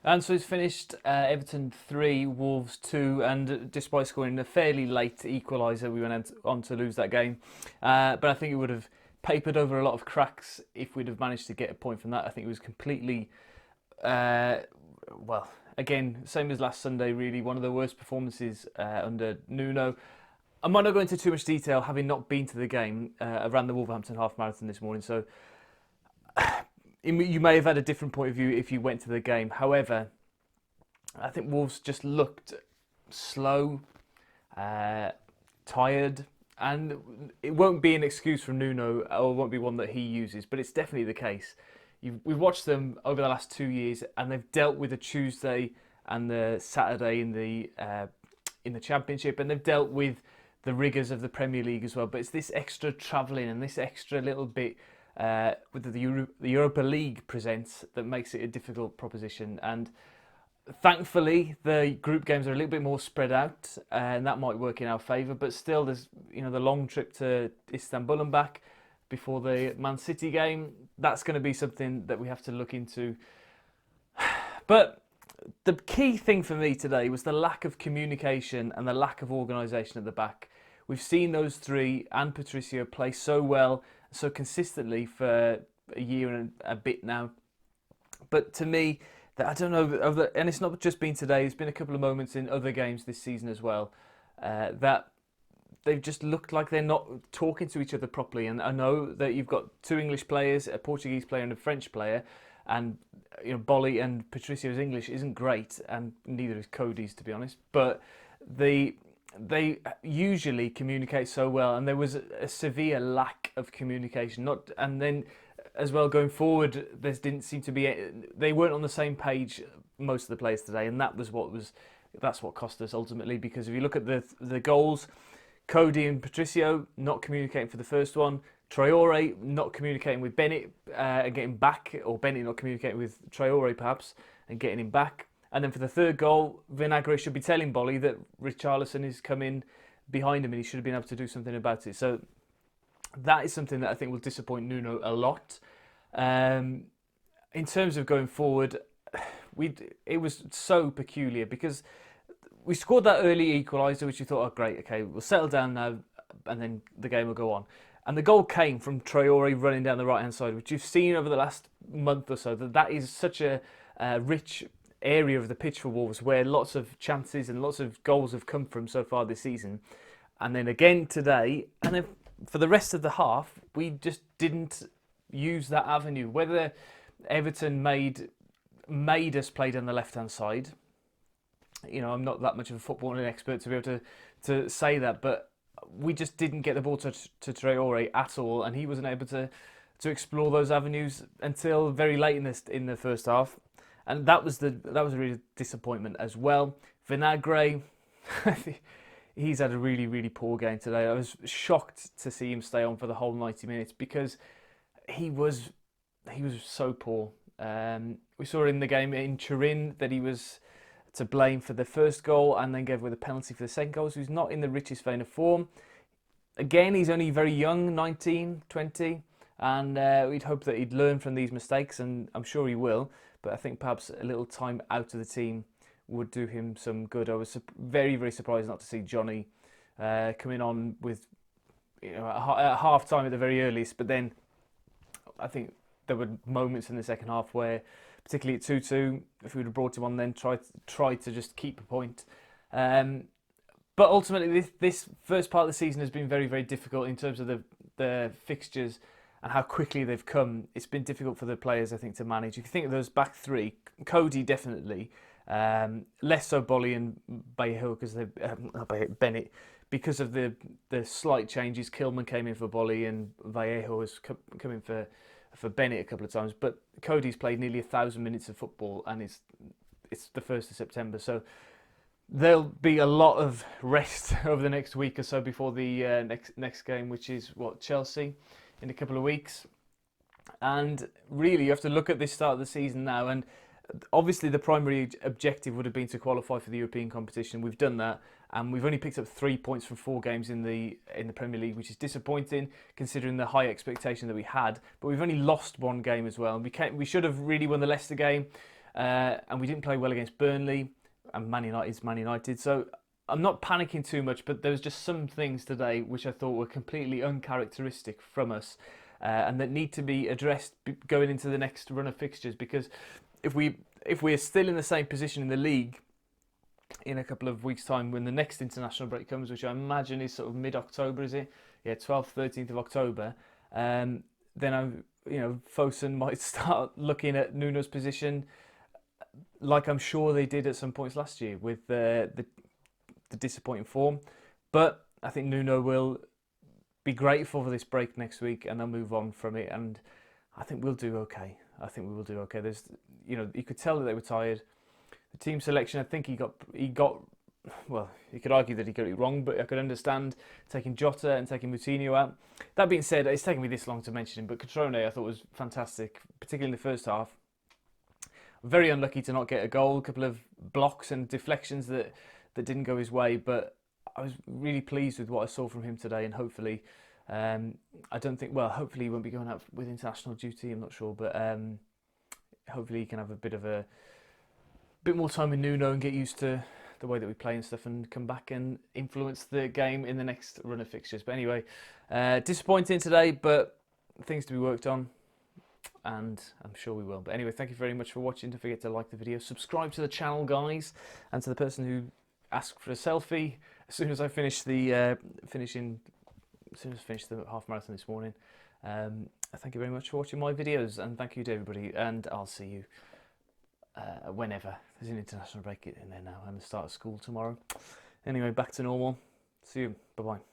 And so it's finished Everton 3, Wolves 2, and despite scoring a fairly late equaliser, we went on to lose that game. But I think it would have papered over a lot of cracks if we'd have managed to get a point from that. I think it was completely, well, again, same as last Sunday, really, one of the worst performances under Nuno. I might not go into too much detail, having not been to the game. I ran the Wolverhampton half marathon this morning, so you may have had a different point of view if you went to the game. However, I think Wolves just looked slow, tired, and it won't be an excuse from Nuno, or it won't be one that he uses, but it's definitely the case. We've watched them over the last 2 years, and they've dealt with the Tuesday and the Saturday in the Championship, and they've dealt with the rigours of the Premier League as well. But it's this extra travelling and this extra little bit with the Europa League presents that makes it a difficult proposition. And thankfully, the group games are a little bit more spread out, and that might work in our favour. But still, there's the long trip to Istanbul and back before the Man City game. That's going to be something that we have to look into. But the key thing for me today was the lack of communication and the lack of organisation at the back. We've seen those three and Patricio play so well, so consistently for a year and a bit now. But to me, I don't know, and it's not just been today, it's been a couple of moments in other games this season as well, that they've just looked like they're not talking to each other properly. And I know that you've got two English players, a Portuguese player and a French player, and Bolly and Patricio's English isn't great, and neither is Cody's, to be honest. But they usually communicate so well, and there was a severe lack of communication. And then as well going forward, there didn't seem to be. They weren't on the same page, most of the players today, and that's what cost us ultimately. Because if you look at the goals, Cody and Patricio not communicating for the first one. Traore not communicating with Bennett and getting back, or Bennett not communicating with Traore perhaps and getting him back. And then for the third goal, Vinagre should be telling Bolly that Richarlison is coming behind him and he should have been able to do something about it. So that is something that I think will disappoint Nuno a lot. In terms of going forward, it was so peculiar because we scored that early equaliser, which we thought, oh great, okay, we'll settle down now and then the game will go on. And the goal came from Traore running down the right-hand side, which you've seen over the last month or so, that is such a rich area of the pitch for Wolves, where lots of chances and lots of goals have come from so far this season. And then again today, and then for the rest of the half, we just didn't use that avenue. Whether Everton made us play down the left-hand side, I'm not that much of a footballing expert to be able to say that, but we just didn't get the ball to Traore at all, and he wasn't able to explore those avenues until very late in the first half, and that was a real disappointment as well. Vinagre, he's had a really, really poor game today. I was shocked to see him stay on for the whole 90 minutes because he was so poor. We saw in the game in Turin that he was to blame for the first goal and then gave away the penalty for the second goal. So he's not in the richest vein of form. Again, he's only very young, 19, 20, and we'd hope that he'd learn from these mistakes, and I'm sure he will. But I think perhaps a little time out of the team would do him some good. I was very, very surprised not to see Johnny coming on with at half time at the very earliest. But then I think there were moments in the second half where, particularly at 2-2, if we would have brought him on then, tried to just keep a point. But ultimately, this first part of the season has been very, very difficult in terms of the fixtures and how quickly they've come. It's been difficult for the players, I think, to manage. If you think of those back three, Cody definitely, less so Bolly and Vallejo because Bennett, because of the slight changes. Kilman came in for Bolly and Vallejo has come in for Bennett a couple of times, but Cody's played nearly 1,000 minutes of football, and it's the 1st of September, so there'll be a lot of rest over the next week or so before the next game, which is Chelsea in a couple of weeks. And really, you have to look at this start of the season now, and obviously the primary objective would have been to qualify for the European competition. We've done that, and we've only picked up 3 points from 4 games in the Premier League, which is disappointing considering the high expectation that we had. But we've only lost 1 game as well. We should have really won the Leicester game. and we didn't play well against Burnley, and Man United is Man United. So I'm not panicking too much, but there was just some things today which I thought were completely uncharacteristic from us, and that need to be addressed going into the next run of fixtures. Because if we're still in the same position in the league in a couple of weeks' time when the next international break comes, which I imagine is sort of mid-October, is it? Yeah, 12th, 13th of October. Then Fosun might start looking at Nuno's position, like I'm sure they did at some points last year with the disappointing form. But I think Nuno will be grateful for this break next week, and they'll move on from it. And I think we'll do okay. I think we will do okay. You could tell that they were tired. The team selection, I think he got. Well, you could argue that he got it wrong, but I could understand taking Jota and taking Moutinho out. That being said, it's taken me this long to mention him, but Cutrone I thought was fantastic, particularly in the first half. Very unlucky to not get a goal, a couple of blocks and deflections that didn't go his way, but I was really pleased with what I saw from him today, and hopefully, hopefully he won't be going out with international duty, I'm not sure, but hopefully he can have a bit more time with Nuno and get used to the way that we play and stuff, and come back and influence the game in the next run of fixtures. But anyway, disappointing today, but things to be worked on, and I'm sure we will. But anyway, thank you very much for watching. Don't forget to like the video, subscribe to the channel, guys, and to the person who asked for a selfie as soon as I finished the half marathon this morning. Thank you very much for watching my videos, and thank you to everybody, and I'll see you whenever. There's an international break in there now and the start of school tomorrow. Anyway, back to normal. See you. Bye-bye.